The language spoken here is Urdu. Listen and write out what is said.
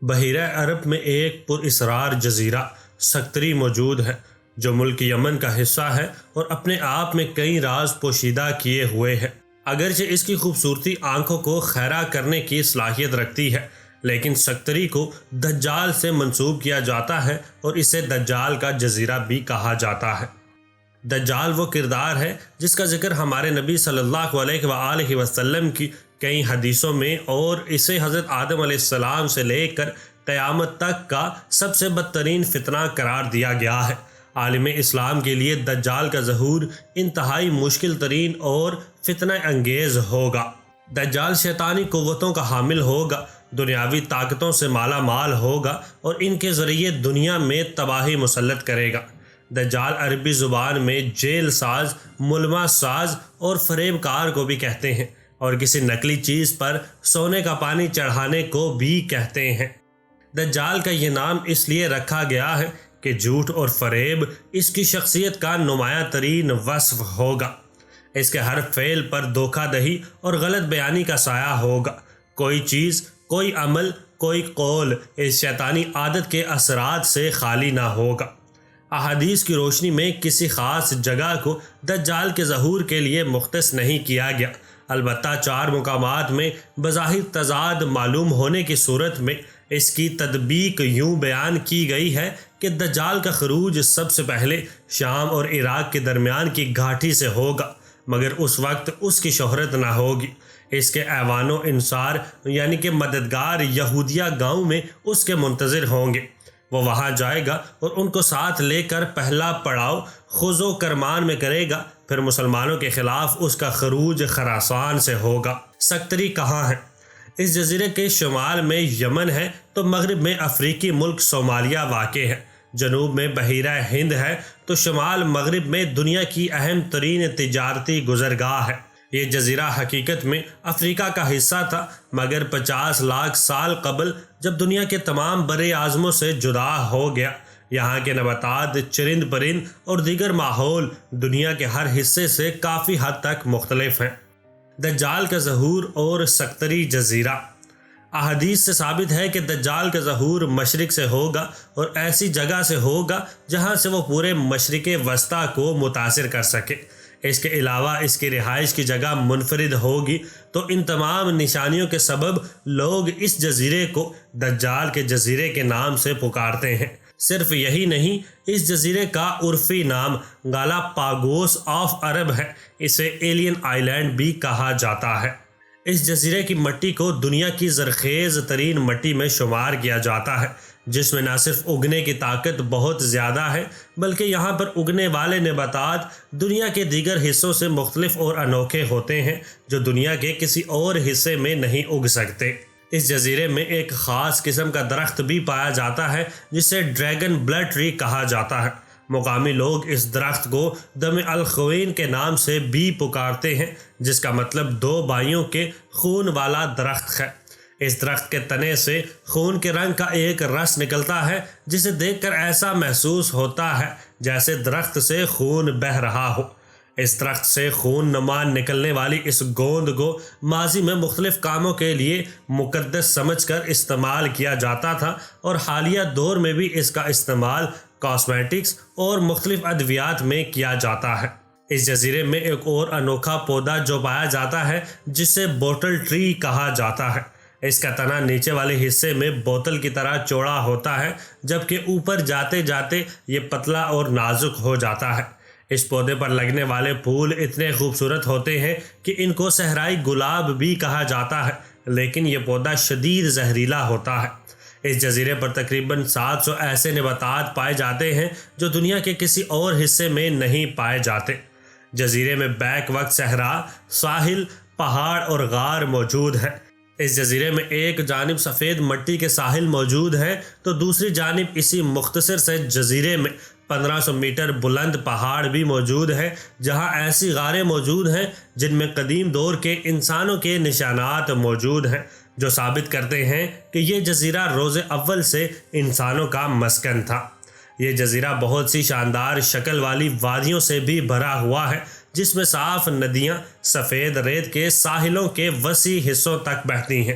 بحیرہ عرب میں ایک پر اسرار جزیرہ سکتری موجود ہے جو ملک یمن کا حصہ ہے اور اپنے آپ میں کئی راز پوشیدہ کیے ہوئے ہے۔ اگرچہ اس کی خوبصورتی آنکھوں کو خیرہ کرنے کی صلاحیت رکھتی ہے، لیکن سکتری کو دجال سے منسوب کیا جاتا ہے اور اسے دجال کا جزیرہ بھی کہا جاتا ہے۔ دجال وہ کردار ہے جس کا ذکر ہمارے نبی صلی اللہ علیہ وآلہ وسلم کی کئی حدیثوں میں، اور اسے حضرت آدم علیہ السلام سے لے کر قیامت تک کا سب سے بدترین فتنہ قرار دیا گیا ہے۔ عالم اسلام کے لیے دجال کا ظہور انتہائی مشکل ترین اور فتنہ انگیز ہوگا۔ دجال شیطانی قوتوں کا حامل ہوگا، دنیاوی طاقتوں سے مالا مال ہوگا اور ان کے ذریعے دنیا میں تباہی مسلط کرے گا۔ دجال عربی زبان میں جیل ساز، ملما ساز اور فریب کار کو بھی کہتے ہیں، اور کسی نقلی چیز پر سونے کا پانی چڑھانے کو بھی کہتے ہیں۔ دجال کا یہ نام اس لیے رکھا گیا ہے کہ جھوٹ اور فریب اس کی شخصیت کا نمایاں ترین وصف ہوگا۔ اس کے ہر فعل پر دھوکہ دہی اور غلط بیانی کا سایہ ہوگا۔ کوئی چیز، کوئی عمل، کوئی قول اس شیطانی عادت کے اثرات سے خالی نہ ہوگا۔ احادیث کی روشنی میں کسی خاص جگہ کو دجال کے ظہور کے لیے مختص نہیں کیا گیا، البتہ 4 مقامات میں بظاہر تضاد معلوم ہونے کی صورت میں اس کی تطبیق یوں بیان کی گئی ہے کہ دجال کا خروج سب سے پہلے شام اور عراق کے درمیان کی گھاٹی سے ہوگا، مگر اس وقت اس کی شہرت نہ ہوگی۔ اس کے ایوان و انصار یعنی کہ مددگار یہودیہ گاؤں میں اس کے منتظر ہوں گے۔ وہ وہاں جائے گا اور ان کو ساتھ لے کر پہلا پڑاؤ خز و کرمان میں کرے گا، پھر مسلمانوں کے خلاف اس کا خروج خراسان سے ہوگا۔ سکتری کہاں ہے؟ اس جزیرے کے شمال میں یمن ہے تو مغرب میں افریقی ملک صومالیہ واقع ہے، جنوب میں بحیرہ ہند ہے تو شمال مغرب میں دنیا کی اہم ترین تجارتی گزرگاہ ہے۔ یہ جزیرہ حقیقت میں افریقہ کا حصہ تھا، مگر 50 لاکھ سال قبل جب دنیا کے تمام بر اعظموں سے جدا ہو گیا، یہاں کے نباتات، چرند پرند اور دیگر ماحول دنیا کے ہر حصے سے کافی حد تک مختلف ہیں۔ دجال کا ظہور اور سکتری جزیرہ۔ احادیث سے ثابت ہے کہ دجال کا ظہور مشرق سے ہوگا اور ایسی جگہ سے ہوگا جہاں سے وہ پورے مشرق وسطیٰ کو متاثر کر سکے۔ اس کے علاوہ اس کی رہائش کی جگہ منفرد ہوگی، تو ان تمام نشانیوں کے سبب لوگ اس جزیرے کو دجال کے جزیرے کے نام سے پکارتے ہیں۔ صرف یہی نہیں، اس جزیرے کا عرفی نام گالاپاگوس آف عرب ہے، اسے ایلین آئی لینڈ بھی کہا جاتا ہے۔ اس جزیرے کی مٹی کو دنیا کی زرخیز ترین مٹی میں شمار کیا جاتا ہے، جس میں نہ صرف اگنے کی طاقت بہت زیادہ ہے بلکہ یہاں پر اگنے والے نباتات دنیا کے دیگر حصوں سے مختلف اور انوکھے ہوتے ہیں، جو دنیا کے کسی اور حصے میں نہیں اگ سکتے۔ اس جزیرے میں ایک خاص قسم کا درخت بھی پایا جاتا ہے جسے ڈریگن بلڈ ٹری کہا جاتا ہے۔ مقامی لوگ اس درخت کو دم الخوین کے نام سے بھی پکارتے ہیں، جس کا مطلب 2 بھائیوں کے خون والا درخت ہے۔ اس درخت کے تنے سے خون کے رنگ کا ایک رس نکلتا ہے جسے دیکھ کر ایسا محسوس ہوتا ہے جیسے درخت سے خون بہہ رہا ہو۔ اس درخت سے خون نما نکلنے والی اس گوند کو ماضی میں مختلف کاموں کے لیے مقدس سمجھ کر استعمال کیا جاتا تھا، اور حالیہ دور میں بھی اس کا استعمال کاسمیٹکس اور مختلف ادویات میں کیا جاتا ہے۔ اس جزیرے میں ایک اور انوکھا پودا جو پایا جاتا ہے جسے بوٹل ٹری کہا جاتا ہے۔ اس کا تنا نیچے والے حصے میں بوتل کی طرح چوڑا ہوتا ہے، جبکہ اوپر جاتے جاتے یہ پتلا اور نازک ہو جاتا ہے۔ اس پودے پر لگنے والے پھول اتنے خوبصورت ہوتے ہیں کہ ان کو صحرائی گلاب بھی کہا جاتا ہے، لیکن یہ پودا شدید زہریلا ہوتا ہے۔ اس جزیرے پر تقریباً 700 ایسے نباتات پائے جاتے ہیں جو دنیا کے کسی اور حصے میں نہیں پائے جاتے۔ جزیرے میں بیک وقت صحرا، ساحل، پہاڑ اور غار موجود ہیں۔ اس جزیرے میں ایک جانب سفید مٹی کے ساحل موجود ہیں تو دوسری جانب اسی مختصر سے جزیرے میں 1500 میٹر بلند پہاڑ بھی موجود ہیں، جہاں ایسی غاریں موجود ہیں جن میں قدیم دور کے انسانوں کے نشانات موجود ہیں، جو ثابت کرتے ہیں کہ یہ جزیرہ روز اول سے انسانوں کا مسکن تھا۔ یہ جزیرہ بہت سی شاندار شکل والی وادیوں سے بھی بھرا ہوا ہے، جس میں صاف ندیاں سفید ریت کے ساحلوں کے وسیع حصوں تک بہتی ہیں۔